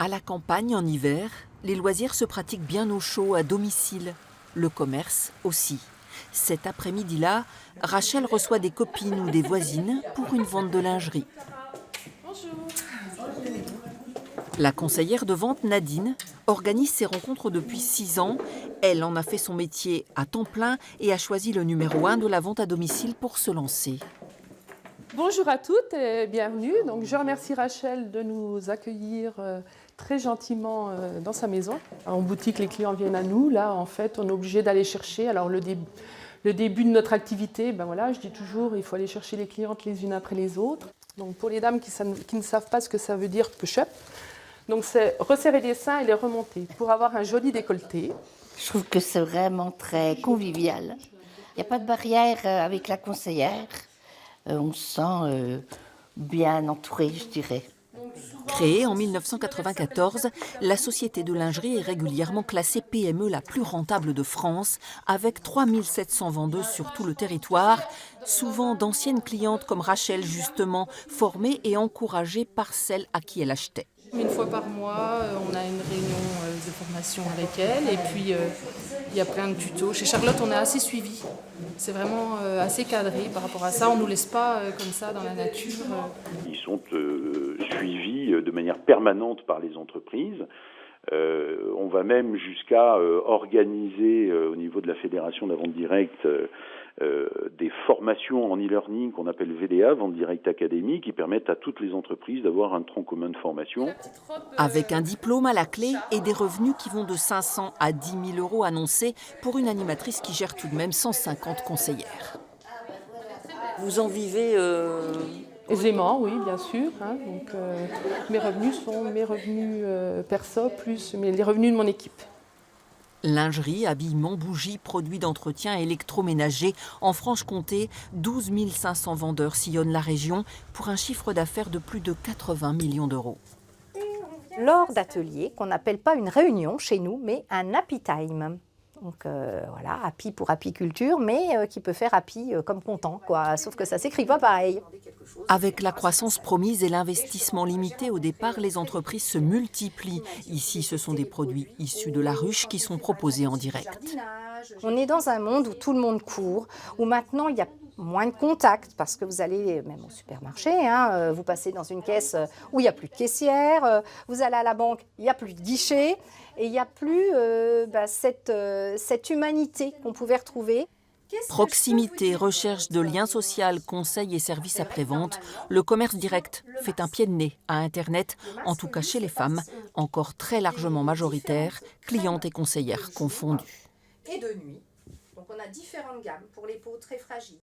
À la campagne, en hiver, les loisirs se pratiquent bien au chaud, à domicile. Le commerce aussi. Cet après-midi-là, Rachel reçoit des copines ou des voisines pour une vente de lingerie. La conseillère de vente Nadine organise ces rencontres depuis 6 ans. Elle en a fait son métier à temps plein et a choisi le numéro 1 de la vente à domicile pour se lancer. Bonjour à toutes et bienvenue. Donc, je remercie Rachel de nous accueillir très gentiment dans sa maison. En boutique, les clients viennent à nous. Là, en fait, on est obligé d'aller chercher. Alors, le début de notre activité, ben voilà, je dis toujours, il faut aller chercher les clientes les unes après les autres. Donc, pour les dames qui ne savent pas ce que ça veut dire push-up, donc c'est resserrer les seins et les remonter pour avoir un joli décolleté. Je trouve que c'est vraiment très convivial. Il n'y a pas de barrière avec la conseillère. On se sent bien entouré, je dirais. Créée en 1994, la société de lingerie est régulièrement classée PME la plus rentable de France, avec 3700 vendeuses sur tout le territoire, souvent d'anciennes clientes comme Rachel justement, formées et encouragées par celles à qui elle achetait. Une fois par mois, on a une réunion de formation avec elle et puis il y a plein de tutos. Chez Charlotte, on est assez suivi. C'est vraiment assez cadré par rapport à ça. On ne nous laisse pas comme ça dans la nature. Ils sont suivis de manière permanente par les entreprises. On va même jusqu'à organiser au niveau de la Fédération de la vente directe des formations en e-learning qu'on appelle VDA, Vente Directe Academy, qui permettent à toutes les entreprises d'avoir un tronc commun de formation. Avec un diplôme à la clé et des revenus qui vont de 500 à 10 000 euros annoncés pour une animatrice qui gère tout de même 150 conseillères. Vous en vivez Aisément, oui, bien sûr. Hein. Donc, mes revenus sont mes revenus perso plus les revenus de mon équipe. Lingerie, habillement, bougies, produits d'entretien électroménager. En Franche-Comté, 12 500 vendeurs sillonnent la région pour un chiffre d'affaires de plus de 80 millions d'euros. Lors d'ateliers, qu'on n'appelle pas une réunion chez nous, mais un happy time. Donc voilà, happy pour apiculture, mais qui peut faire happy comme content, quoi. Sauf que ça s'écrit pas pareil. Avec la croissance promise et l'investissement limité au départ, les entreprises se multiplient. Ici, ce sont des produits issus de la ruche qui sont proposés en direct. On est dans un monde où tout le monde court, où maintenant il y a moins de contact, parce que vous allez même au supermarché, hein, vous passez dans une caisse où il n'y a plus de caissière, vous allez à la banque, il n'y a plus de guichet, et il n'y a plus cette humanité qu'on pouvait retrouver. Proximité, recherche de liens sociaux, conseils et services après-vente, le commerce direct fait un pied de nez à Internet, en tout cas chez les femmes, encore très largement majoritaires, clientes et conseillères confondues. Et de nuit, donc on a différentes gammes pour les peaux très fragiles.